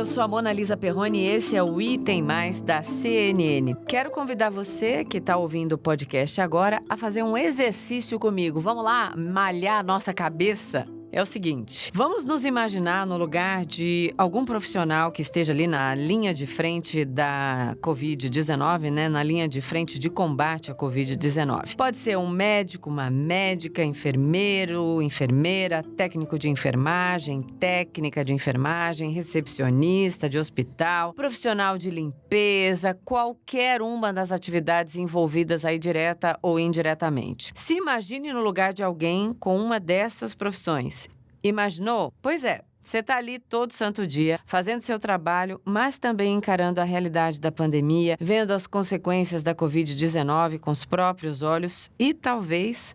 eu sou a Mona Lisa Perrone e esse é o Item Mais da CNN. Quero convidar você que está ouvindo o podcast agora a fazer um exercício comigo. Vamos lá malhar a nossa cabeça? É o seguinte, vamos nos imaginar no lugar de algum profissional que esteja ali na linha de frente da Covid-19, né? Na linha de frente de combate à Covid-19. Pode ser um médico, uma médica, enfermeiro, enfermeira, técnico de enfermagem, técnica de enfermagem, recepcionista de hospital, profissional de limpeza, qualquer uma das atividades envolvidas aí direta ou indiretamente. Se imagine no lugar de alguém com uma dessas profissões. Imaginou? Pois é, você está ali todo santo dia, fazendo seu trabalho, mas também encarando a realidade da pandemia, vendo as consequências da Covid-19 com os próprios olhos e talvez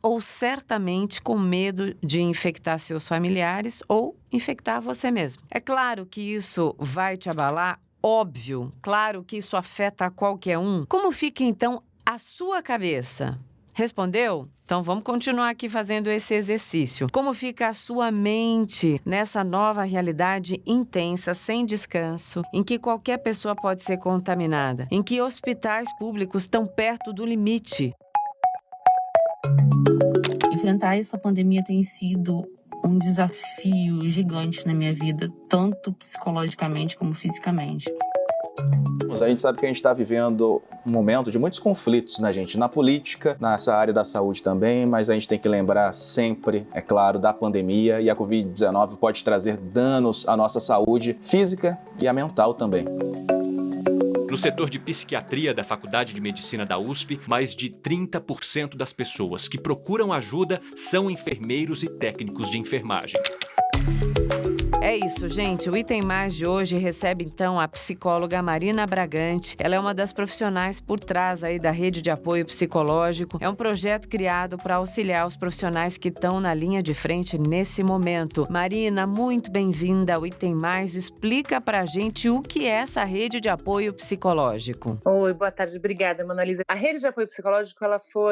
ou certamente com medo de infectar seus familiares ou infectar você mesmo. É claro que isso vai te abalar, óbvio, claro que isso afeta a qualquer um. Como fica então a sua cabeça? Respondeu? Então vamos continuar aqui fazendo esse exercício. Como fica a sua mente nessa nova realidade intensa, sem descanso, em que qualquer pessoa pode ser contaminada, em que hospitais públicos estão perto do limite? Enfrentar essa pandemia tem sido um desafio gigante na minha vida, tanto psicologicamente como fisicamente. A gente sabe que a gente está vivendo um momento de muitos conflitos, né, gente? Na política, nessa área da saúde também, mas a gente tem que lembrar sempre, é claro, da pandemia, e a Covid-19 pode trazer danos à nossa saúde física e a mental também. No setor de psiquiatria da Faculdade de Medicina da USP, mais de 30% das pessoas que procuram ajuda são enfermeiros e técnicos de enfermagem. É isso, gente. O Item Mais de hoje recebe, então, a psicóloga Marina Bragante. Ela é uma das profissionais por trás aí da Rede de Apoio Psicológico. É um projeto criado para auxiliar os profissionais que estão na linha de frente nesse momento. Marina, muito bem-vinda ao Item Mais. Explica pra gente o que é essa Rede de Apoio Psicológico. Oi, boa tarde. Obrigada, Mona Lisa. A Rede de Apoio Psicológico,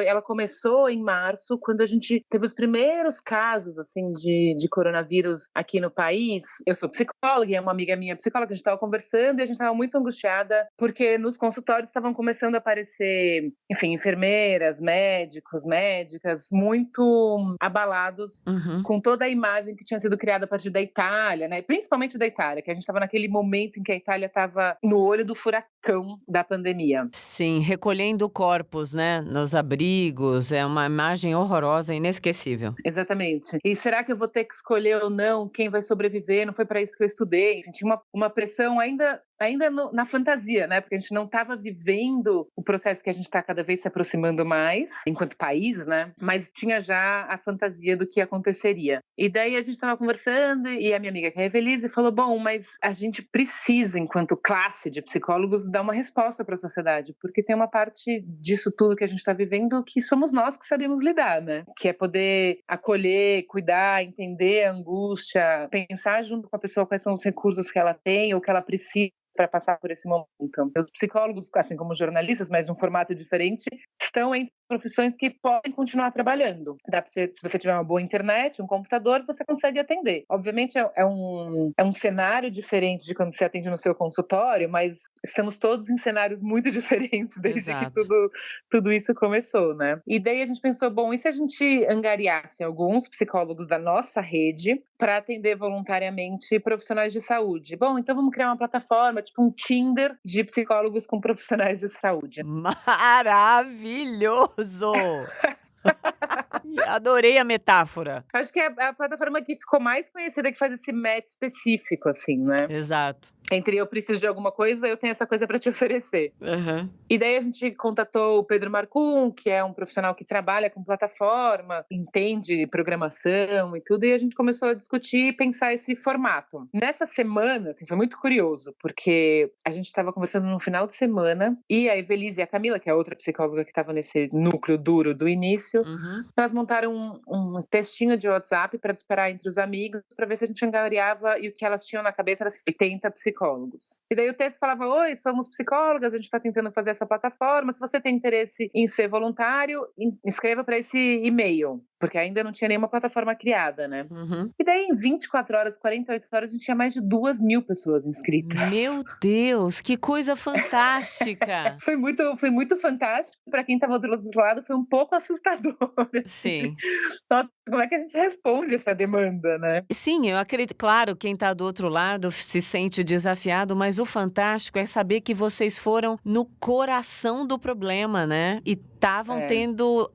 ela começou em março, quando a gente teve os primeiros casos, assim, de coronavírus aqui no país. Eu sou psicóloga e é uma amiga minha psicóloga, a gente estava conversando e a gente estava muito angustiada porque nos consultórios estavam começando a aparecer, enfim, enfermeiras, médicos, médicas, muito abalados com toda a imagem que tinha sido criada a partir da Itália, né? Principalmente da Itália, que a gente estava naquele momento em que a Itália estava no olho do furacão da pandemia. Sim, recolhendo corpos, né, nos abrigos, é uma imagem horrorosa, inesquecível. Exatamente. E será que eu vou ter que escolher ou não quem vai sobreviver? Não foi para isso que eu estudei. A gente tinha uma pressão ainda na fantasia, né? Porque a gente não estava vivendo o processo que a gente está cada vez se aproximando mais, enquanto país, né? Mas tinha já a fantasia do que aconteceria. E daí a gente estava conversando e a minha amiga, que é a Evelise, falou, bom, mas a gente precisa, enquanto classe de psicólogos, dar uma resposta para a sociedade, porque tem uma parte disso tudo que a gente está vivendo que somos nós que sabemos lidar, né? Que é poder acolher, cuidar, entender a angústia, pensar junto com a pessoa quais são os recursos que ela tem ou que ela precisa para passar por esse momento. Os psicólogos, assim como jornalistas, mas de um formato diferente, estão entre profissões que podem continuar trabalhando. Se você tiver uma boa internet, um computador, você consegue atender. Obviamente é um cenário diferente de quando você atende no seu consultório, mas estamos todos em cenários muito diferentes desde que tudo isso começou, né? E daí a gente pensou, bom, e se a gente angariasse alguns psicólogos da nossa rede para atender voluntariamente profissionais de saúde? Bom, então vamos criar uma plataforma, tipo um Tinder de psicólogos com profissionais de saúde. Maravilhoso! Adorei a metáfora. Acho que é a plataforma que ficou mais conhecida, que faz esse match específico, assim, né? Exato. Entre eu preciso de alguma coisa, eu tenho essa coisa para te oferecer. E daí a gente contatou o Pedro Marcum, que é um profissional que trabalha com plataforma, entende programação e tudo, e a gente começou a discutir e pensar esse formato. Nessa semana, assim, foi muito curioso, porque a gente estava conversando no final de semana, e a Evelise e a Camila, que é a outra psicóloga que estava nesse núcleo duro do início, elas montaram um textinho de WhatsApp para disparar entre os amigos, para ver se a gente angariava, e o que elas tinham na cabeça era 80 psicólogos. E daí o texto falava, oi, somos psicólogas, a gente está tentando fazer essa plataforma, se você tem interesse em ser voluntário, escreva para esse e-mail. porque ainda não tinha nenhuma plataforma criada, né? Uhum. E daí, em 24 horas, 48 horas, a gente tinha mais de 2.000 pessoas inscritas. Meu Deus, que coisa fantástica! Foi muito fantástico. Para quem estava do outro lado, foi um pouco assustador. Sim. Nossa, como é que a gente responde essa demanda, né? Sim, eu acredito. Claro, quem está do outro lado se sente desafiado, mas o fantástico é saber que vocês foram no coração do problema, né? E estavam tendo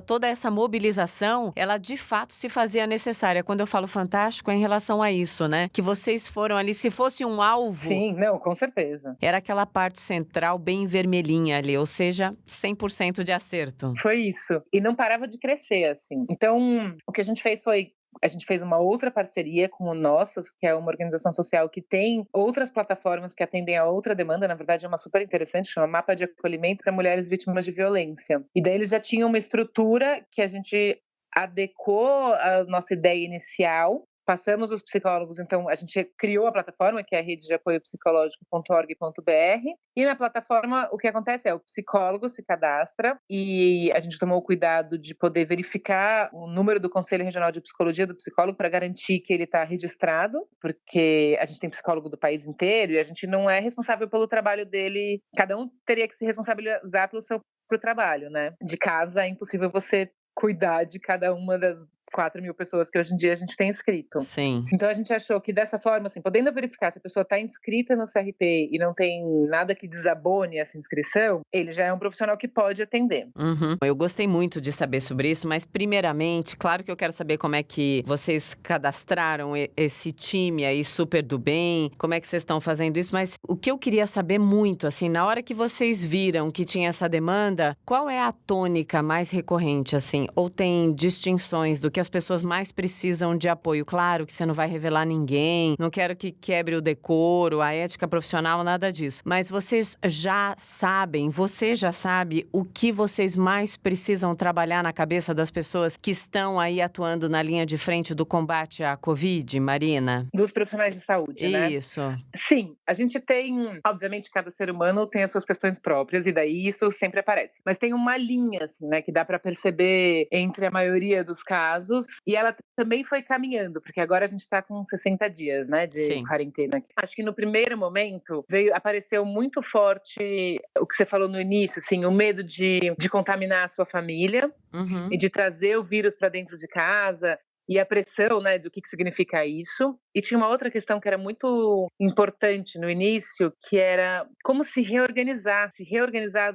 toda essa mobilização, ela de fato se fazia necessária. Quando eu falo fantástico, é em relação a isso, né? Que vocês foram ali, se fosse um alvo... Sim, não, com certeza. Era aquela parte central bem vermelhinha ali, ou seja, 100% de acerto. Foi isso. E não parava de crescer, assim. Então, o que a gente fez foi... A gente fez uma outra parceria com o Nossas, que é uma organização social que tem outras plataformas que atendem a outra demanda. Na verdade, é uma super interessante, chama Mapa de Acolhimento para Mulheres Vítimas de Violência. E daí eles já tinham uma estrutura que a gente adequou à nossa ideia inicial. Passamos os psicólogos, então a gente criou a plataforma, que é a rede de apoio psicológico.org.br, e na plataforma o que acontece é o psicólogo se cadastra e a gente tomou o cuidado de poder verificar o número do Conselho Regional de Psicologia do psicólogo para garantir que ele está registrado, porque a gente tem psicólogo do país inteiro e a gente não é responsável pelo trabalho dele, cada um teria que se responsabilizar pelo seu próprio trabalho, né? De casa é impossível você cuidar de cada uma das 4.000 pessoas que hoje em dia a gente tem inscrito. Sim. Então a gente achou que dessa forma, assim, podendo verificar se a pessoa está inscrita no CRP e não tem nada que desabone essa inscrição, ele já é um profissional que pode atender. Uhum. Eu gostei muito de saber sobre isso, mas primeiramente, claro que eu quero saber como é que vocês cadastraram esse time aí super do bem, como é que vocês estão fazendo isso, mas o que eu queria saber muito, assim, na hora que vocês viram que tinha essa demanda, qual é a tônica mais recorrente, assim, ou tem distinções do que as pessoas mais precisam de apoio? Claro que você não vai revelar ninguém, não quero que quebre o decoro, a ética profissional, nada disso. Mas vocês já sabem, você já sabe o que vocês mais precisam trabalhar na cabeça das pessoas que estão aí atuando na linha de frente do combate à Covid, Marina? Dos profissionais de saúde, né? Isso. Sim, a gente tem, obviamente, cada ser humano tem as suas questões próprias e daí isso sempre aparece. Mas tem uma linha, assim, né, que dá para perceber entre a maioria dos casos. E ela também foi caminhando, porque agora a gente está com 60 dias, né, de quarentena. Acho que no primeiro momento apareceu muito forte o que você falou no início, assim, o medo de contaminar a sua família e de trazer o vírus para dentro de casa. E a pressão, né, do que significa isso. E tinha uma outra questão que era muito importante no início, que era como se reorganizar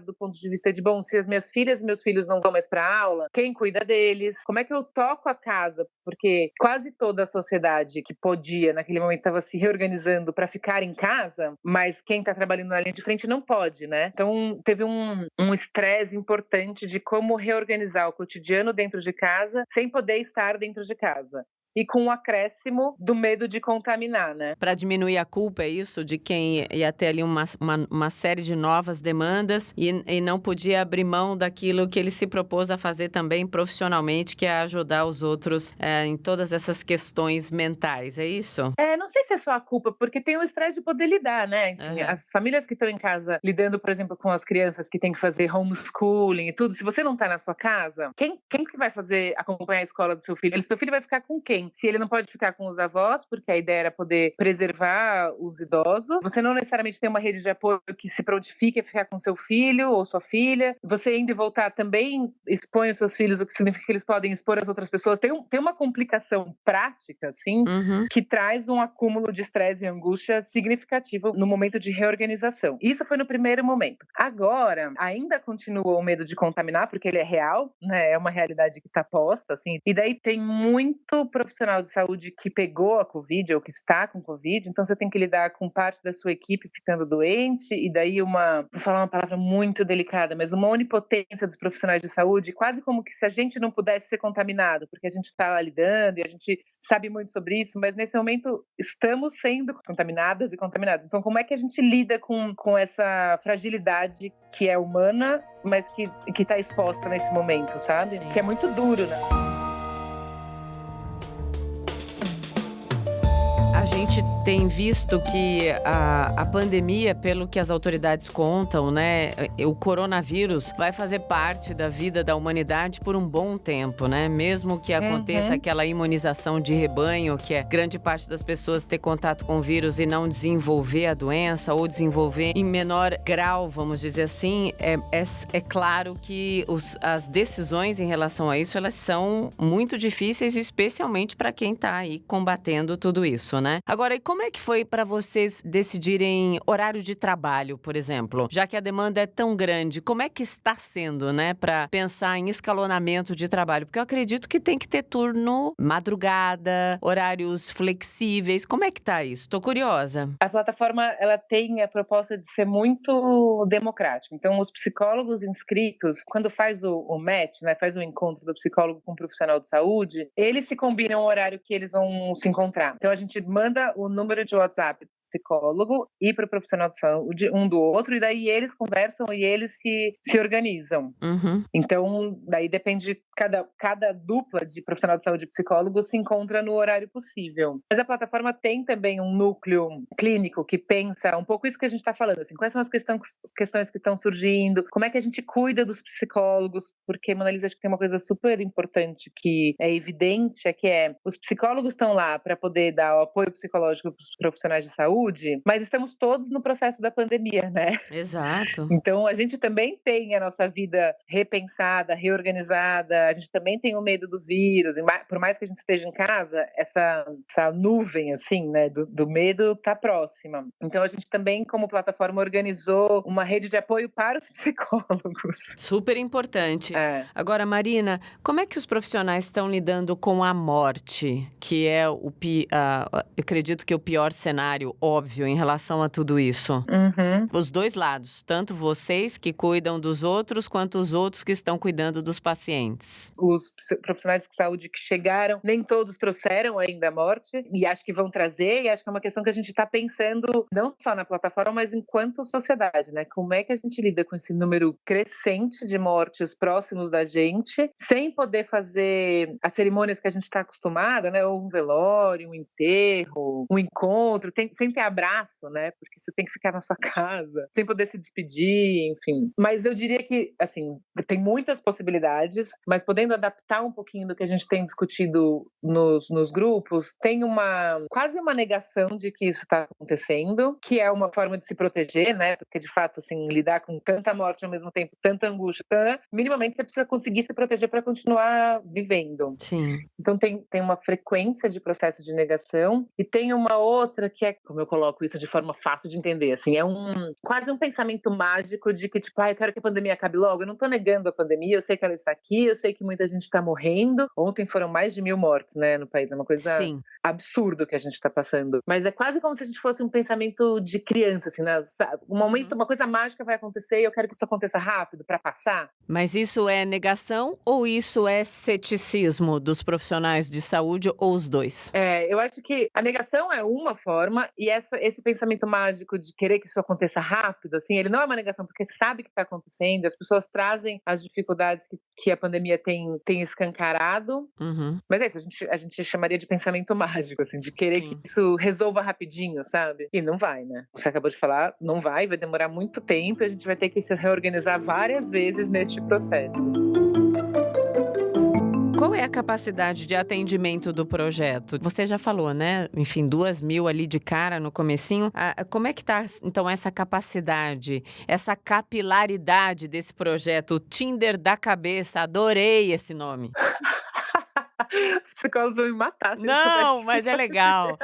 do ponto de vista de, bom, se as minhas filhas e meus filhos não vão mais para aula, quem cuida deles? Como é que eu toco a casa? Porque quase toda a sociedade que podia, naquele momento, estava se reorganizando para ficar em casa, mas quem está trabalhando na linha de frente não pode, né? Então, teve um estresse importante de como reorganizar o cotidiano dentro de casa, sem poder estar dentro de casa. E com o acréscimo do medo de contaminar, né? Para diminuir a culpa, é isso? De quem ia ter ali uma série de novas demandas e não podia abrir mão daquilo que ele se propôs a fazer também profissionalmente, que é ajudar os outros em todas essas questões mentais, é isso? Não sei se é só a culpa, porque tem o estresse de poder lidar, né? Enfim, as famílias que estão em casa lidando, por exemplo, com as crianças que têm que fazer homeschooling e tudo, se você não está na sua casa, quem que vai acompanhar a escola do seu filho? Seu filho vai ficar com quem? Se ele não pode ficar com os avós, porque a ideia era poder preservar os idosos, você não necessariamente tem uma rede de apoio que se prontifique a ficar com seu filho ou sua filha. Você indo e voltar também expõe os seus filhos, o que significa que eles podem expor as outras pessoas. Tem uma complicação prática, assim, que traz um acúmulo de estresse e angústia significativo no momento de reorganização. Isso foi no primeiro momento. Agora, ainda continua o medo de contaminar, porque ele é real, né? É uma realidade que está posta, assim. E daí tem muito profissional de saúde que pegou a Covid ou que está com Covid, então você tem que lidar com parte da sua equipe ficando doente e daí vou falar uma palavra muito delicada, mas uma onipotência dos profissionais de saúde, quase como que se a gente não pudesse ser contaminado, porque a gente está lá lidando e a gente sabe muito sobre isso, mas nesse momento estamos sendo contaminadas e contaminados. Então como é que a gente lida com essa fragilidade que é humana, mas que está exposta nesse momento, sabe? Sim. Que é muito duro, né? A gente tem visto que a pandemia, pelo que as autoridades contam, né, o coronavírus vai fazer parte da vida da humanidade por um bom tempo, né? Mesmo que aconteça aquela imunização de rebanho, que é grande parte das pessoas ter contato com o vírus e não desenvolver a doença ou desenvolver em menor grau, vamos dizer assim, é claro que as decisões em relação a isso, elas são muito difíceis, especialmente para quem está aí combatendo tudo isso, né? Agora, e como é que foi para vocês decidirem horário de trabalho, por exemplo? Já que a demanda é tão grande, como é que está sendo, né, para pensar em escalonamento de trabalho? Porque eu acredito que tem que ter turno madrugada, horários flexíveis. Como é que tá isso? Tô curiosa. A plataforma, ela tem a proposta de ser muito democrática. Então, os psicólogos inscritos, quando faz o match, né, faz o encontro do psicólogo com o profissional de saúde, eles se combinam o horário que eles vão se encontrar. Então, a gente manda o número de WhatsApp psicólogo e para o profissional de saúde, um do outro, e daí eles conversam e eles se organizam. Então, daí depende, cada dupla de profissional de saúde e psicólogo se encontra no horário possível. Mas a plataforma tem também um núcleo clínico que pensa um pouco isso que a gente está falando, assim, quais são as questões que estão surgindo, como é que a gente cuida dos psicólogos, porque, Mona Lisa, acho que tem uma coisa super importante que é evidente, os psicólogos estão lá para poder dar o apoio psicológico para os profissionais de saúde, mas estamos todos no processo da pandemia, né? Exato. Então, a gente também tem a nossa vida repensada, reorganizada, a gente também tem o medo do vírus, por mais que a gente esteja em casa, essa nuvem, assim, né, do medo tá próxima. Então, a gente também, como plataforma, organizou uma rede de apoio para os psicólogos. Super importante. É. Agora, Marina, como é que os profissionais estão lidando com a morte, que é eu acredito que o pior cenário, óbvio, em relação a tudo isso? Os dois lados, tanto vocês que cuidam dos outros, quanto os outros que estão cuidando dos pacientes. Os profissionais de saúde que chegaram, nem todos trouxeram ainda a morte, e acho que vão trazer, e acho que é uma questão que a gente está pensando, não só na plataforma, mas enquanto sociedade, né? Como é que a gente lida com esse número crescente de mortes próximos da gente, sem poder fazer as cerimônias que a gente está acostumada, né? Ou um velório, um enterro, um encontro, sem ter abraço, né? Porque você tem que ficar na sua casa, sem poder se despedir, enfim. Mas eu diria que, assim, tem muitas possibilidades, mas podendo adaptar um pouquinho do que a gente tem discutido nos grupos, tem quase uma negação de que isso está acontecendo, que é uma forma de se proteger, né? Porque, de fato, assim, lidar com tanta morte ao mesmo tempo, tanta angústia, minimamente você precisa conseguir se proteger para continuar vivendo. Sim. Então, tem uma frequência de processo de negação e tem uma outra que é, como eu coloco isso de forma fácil de entender, assim, é quase um pensamento mágico de que, tipo, eu quero que a pandemia acabe logo. Eu não tô negando a pandemia, eu sei que ela está aqui, eu sei que muita gente está morrendo. Ontem foram mais de 1.000 mortes, né, no país. É uma coisa absurda que a gente está passando. Mas é quase como se a gente fosse um pensamento de criança, assim, né? Um momento, uma coisa mágica vai acontecer e eu quero que isso aconteça rápido para passar. Mas isso é negação ou isso é ceticismo dos profissionais de saúde ou os dois? Eu acho que a negação é uma forma e esse pensamento mágico de querer que isso aconteça rápido, assim, ele não é uma negação porque sabe que está acontecendo, as pessoas trazem as dificuldades que a pandemia tem escancarado, mas é isso, a gente chamaria de pensamento mágico, assim, de querer que isso resolva rapidinho, sabe? E não vai, né? Você acabou de falar, não vai demorar muito tempo e a gente vai ter que se reorganizar várias vezes neste processo. Qual é a capacidade de atendimento do projeto? Você já falou, né? Enfim, 2.000 ali de cara no comecinho. Como é que tá, então, essa capacidade, essa capilaridade desse projeto? O Tinder da cabeça, adorei esse nome. Os psicólogos vão me matar. Não, mas é legal.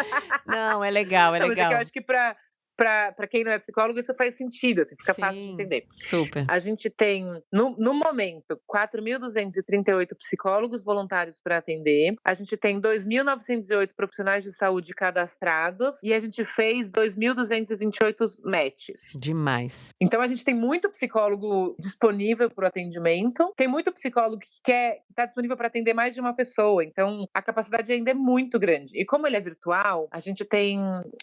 Não, é legal, é não, legal. Mas eu acho que para quem não é psicólogo, isso faz sentido, assim, fica fácil de entender. Super. A gente tem, no momento, 4.238 psicólogos voluntários para atender. A gente tem 2.908 profissionais de saúde cadastrados e a gente fez 2.228 matches. Demais. Então, a gente tem muito psicólogo disponível para o atendimento. Tem muito psicólogo que está disponível para atender mais de uma pessoa. Então, a capacidade ainda é muito grande. E como ele é virtual, a gente tem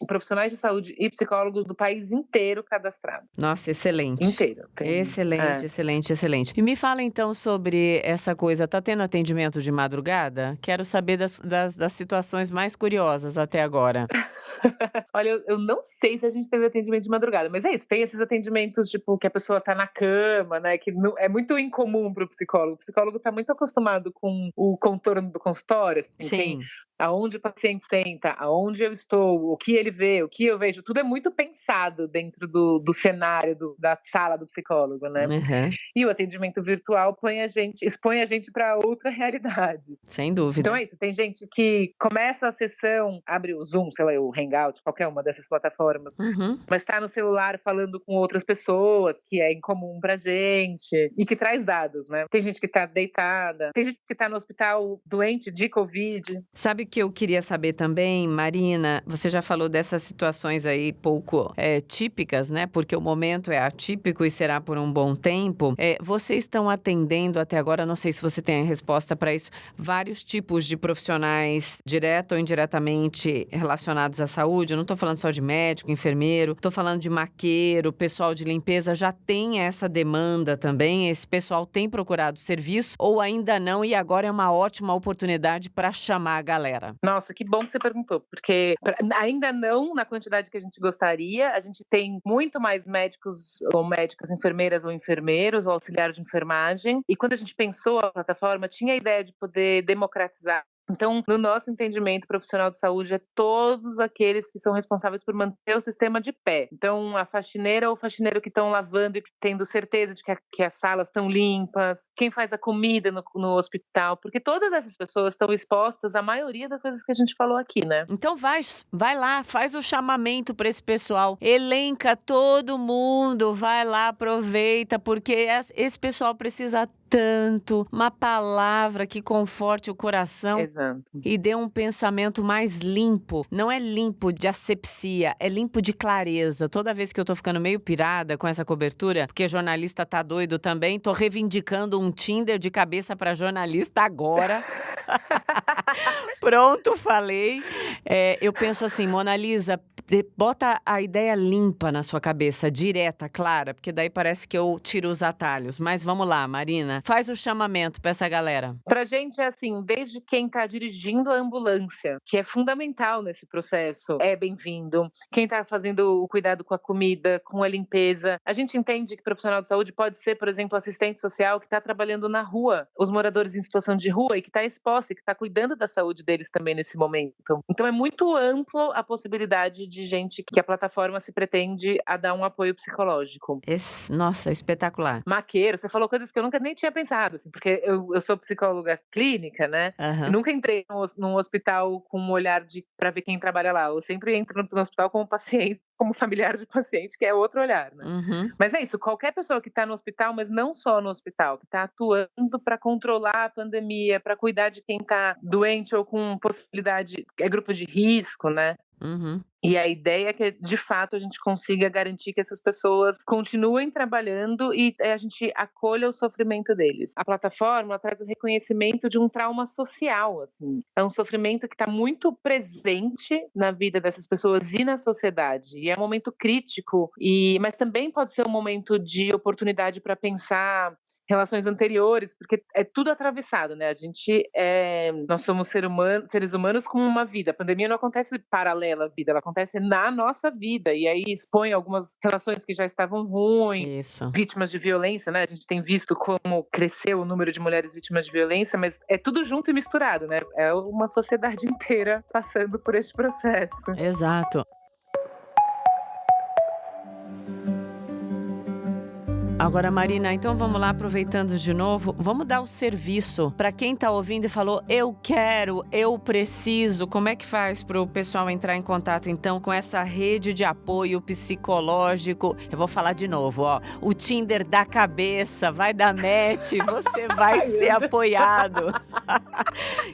profissionais de saúde e psicólogos do país inteiro cadastrados. Nossa, excelente. Inteiro. Excelente. E me fala então sobre essa coisa, tá tendo atendimento de madrugada? Quero saber das situações mais curiosas até agora. Olha, eu não sei se a gente teve atendimento de madrugada, mas é isso, tem esses atendimentos, tipo, que a pessoa tá na cama, né, que é muito incomum pro psicólogo. O psicólogo tá muito acostumado com o contorno do consultório, assim, tem Sim. aonde o paciente senta, aonde eu estou, o que ele vê, o que eu vejo, tudo é muito pensado dentro do cenário da sala do psicólogo, né? Uhum. E o atendimento virtual expõe a gente para outra realidade. Sem dúvida. Então é isso, tem gente que começa a sessão, abre o Zoom, sei lá, o Hangout, qualquer uma dessas plataformas, Uhum. mas tá no celular falando com outras pessoas, que é incomum pra gente, e que traz dados, né? Tem gente que tá deitada, tem gente que tá no hospital doente de Covid. Sabe o que eu queria saber também, Marina? Você já falou dessas situações aí pouco típicas, né? Porque o momento é atípico e será por um bom tempo. Vocês estão atendendo até agora, não sei se você tem a resposta para isso, vários tipos de profissionais, direto ou indiretamente relacionados à saúde? Eu não estou falando só de médico, enfermeiro, estou falando de maqueiro, pessoal de limpeza. Já tem essa demanda também? Esse pessoal tem procurado serviço ou ainda não? E agora é uma ótima oportunidade para chamar a galera. Nossa, que bom que você perguntou, porque ainda não na quantidade que a gente gostaria. A gente tem muito mais médicos ou médicas, enfermeiras ou enfermeiros, ou auxiliar de enfermagem. E quando a gente pensou a plataforma, tinha a ideia de poder democratizar. Então, no nosso entendimento, profissional de saúde é todos aqueles que são responsáveis por manter o sistema de pé. Então, a faxineira ou o faxineiro que estão lavando e tendo certeza de que as salas estão limpas, quem faz a comida no hospital, porque todas essas pessoas estão expostas à maioria das coisas que a gente falou aqui, né? Então vai lá, faz o chamamento para esse pessoal, elenca todo mundo, vai lá, aproveita, porque esse pessoal precisa tanto, uma palavra que conforte o coração. Exato. E dê um pensamento mais limpo. Não é limpo de asepsia, é limpo de clareza. Toda vez que eu tô ficando meio pirada com essa cobertura, porque jornalista tá doido também, tô reivindicando um Tinder de cabeça para jornalista agora. Pronto, falei. Eu penso assim, Mona Lisa, bota a ideia limpa na sua cabeça, direta, clara, porque daí parece que eu tiro os atalhos. Mas vamos lá, Marina, faz o chamamento para essa galera. Pra gente é assim, desde quem tá dirigindo a ambulância, que é fundamental nesse processo, é bem-vindo. Quem tá fazendo o cuidado com a comida, com a limpeza. A gente entende que profissional de saúde pode ser, por exemplo, assistente social que tá trabalhando na rua, os moradores em situação de rua e que tá exposto e que tá cuidando da saúde deles também nesse momento. Então é muito amplo a possibilidade de gente que a plataforma se pretende a dar um apoio psicológico. Nossa, espetacular. Maqueiro, você falou coisas que eu nunca nem tinha pensado, assim, porque eu sou psicóloga clínica, né? Uhum. Eu nunca entrei num hospital com um olhar para ver quem trabalha lá. Eu sempre entro no hospital como paciente, como familiar de paciente, que é outro olhar, né? Uhum. Mas é isso, qualquer pessoa que está no hospital, mas não só no hospital, que está atuando para controlar a pandemia, para cuidar de quem está doente ou com possibilidade, é grupo de risco, né? Uhum. E a ideia é que, de fato, a gente consiga garantir que essas pessoas continuem trabalhando e a gente acolha o sofrimento deles. A plataforma traz o reconhecimento de um trauma social, assim. É um sofrimento que está muito presente na vida dessas pessoas e na sociedade. E é um momento crítico, mas também pode ser um momento de oportunidade para pensar relações anteriores, porque é tudo atravessado, né? Nós somos seres humanos com uma vida. A pandemia não acontece paralela à vida, ela acontece na nossa vida, e aí expõe algumas relações que já estavam ruins, Isso. vítimas de violência, né? A gente tem visto como cresceu o número de mulheres vítimas de violência, mas é tudo junto e misturado, né? É uma sociedade inteira passando por esse processo. Exato. Agora, Marina, então vamos lá, aproveitando de novo, vamos dar o serviço para quem está ouvindo e falou, eu quero, eu preciso. Como é que faz para o pessoal entrar em contato, então, com essa rede de apoio psicológico? Eu vou falar de novo, ó, o Tinder da cabeça, vai dar match, você vai ser apoiado.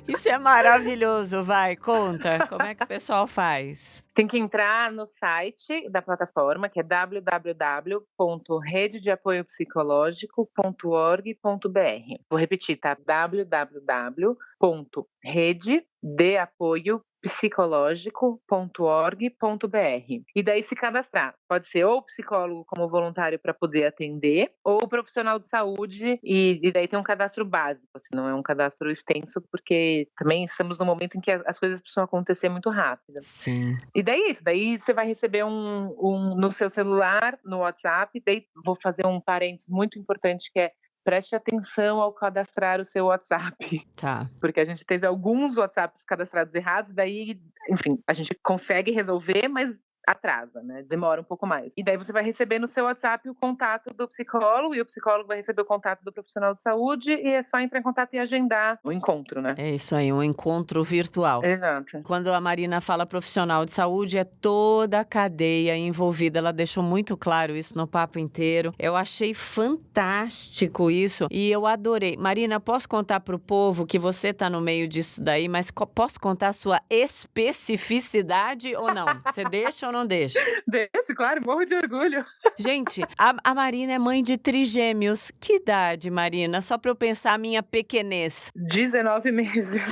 Isso é maravilhoso, vai, conta, como é que o pessoal faz? Tem que entrar no site da plataforma, que é www.rededeapoiopsicológico.org.br. Vou repetir, tá? www.rededeapoiopsicológico.org.br. psicológico.org.br. E daí se cadastrar. Pode ser ou psicólogo como voluntário para poder atender, ou profissional de saúde, e daí tem um cadastro básico, assim, não é um cadastro extenso, porque também estamos no momento em que as coisas precisam acontecer muito rápido. Sim. E daí é isso, daí você vai receber um no seu celular, no WhatsApp, daí vou fazer um parênteses muito importante que é: preste atenção ao cadastrar o seu WhatsApp. Tá. Porque a gente teve alguns WhatsApps cadastrados errados, daí, enfim, a gente consegue resolver, mas atrasa, né? Demora um pouco mais. E daí você vai receber no seu WhatsApp o contato do psicólogo, e o psicólogo vai receber o contato do profissional de saúde, e é só entrar em contato e agendar o encontro, né? É isso aí, um encontro virtual. Exato. Quando a Marina fala profissional de saúde, é toda a cadeia envolvida. Ela deixou muito claro isso no papo inteiro. Eu achei fantástico isso e eu adorei. Marina, posso contar pro povo que você tá no meio disso daí, mas posso contar a sua especificidade ou não? Você deixa ou não deixa? Deixa, claro, morro de orgulho. Gente, a Marina é mãe de trigêmeos. Que idade, Marina? Só pra eu pensar a minha pequenez. 19 meses.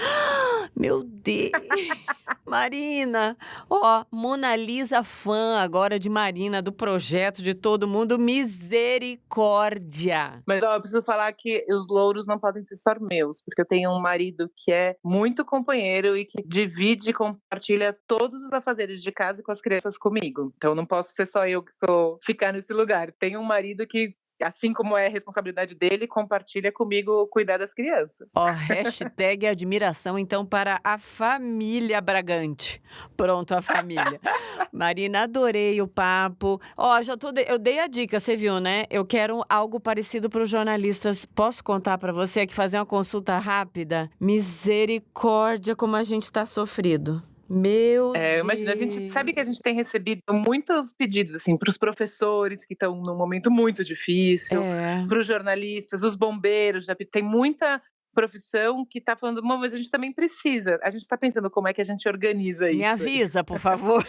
Meu Deus! Marina! Ó, Mona Lisa fã agora de Marina, do projeto de todo mundo. Misericórdia! Mas ó, eu preciso falar que os louros não podem ser só meus, porque eu tenho um marido que é muito companheiro e que divide e compartilha todos os afazeres de casa com as crianças comigo. Então não posso ser só eu que sou ficar nesse lugar. Tenho um marido que, assim como é a responsabilidade dele, compartilha comigo cuidar das crianças. Ó, hashtag admiração, então, para a família Bragante. Pronto, a família. Marina, adorei o papo. Ó, eu dei a dica, você viu, né? Eu quero algo parecido para os jornalistas. Posso contar para você que fazer uma consulta rápida? Misericórdia, como a gente está sofrido. Meu Deus. Imagina, a gente sabe que a gente tem recebido muitos pedidos, assim, para os professores que estão num momento muito difícil, para os jornalistas, os bombeiros, tem muita profissão que está falando, mas a gente também precisa. A gente está pensando como é que a gente organiza isso. Me avisa, por favor,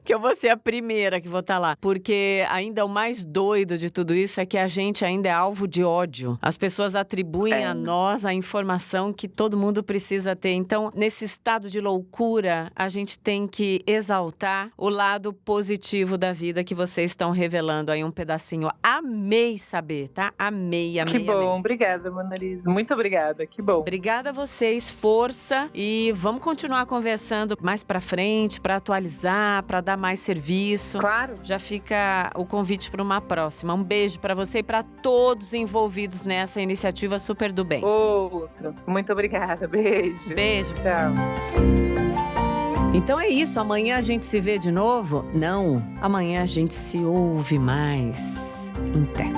que eu vou ser a primeira que vou estar lá. Porque ainda o mais doido de tudo isso é que a gente ainda é alvo de ódio. As pessoas atribuem a nós a informação que todo mundo precisa ter. Então, nesse estado de loucura, a gente tem que exaltar o lado positivo da vida que vocês estão revelando aí um pedacinho. Amei saber, tá? Amei. Que bom, obrigada, Mona Lisa. Muito obrigada. Que bom. Obrigada a vocês, força, e vamos continuar conversando mais pra frente, pra atualizar, pra dar mais serviço. Claro. Já fica o convite para uma próxima. Um beijo pra você e pra todos envolvidos nessa iniciativa Super do Bem. Outro. Muito obrigada. Beijo. Beijo. Tchau. Então é isso, amanhã a gente se vê de novo? Não, amanhã a gente se ouve mais. Em pé.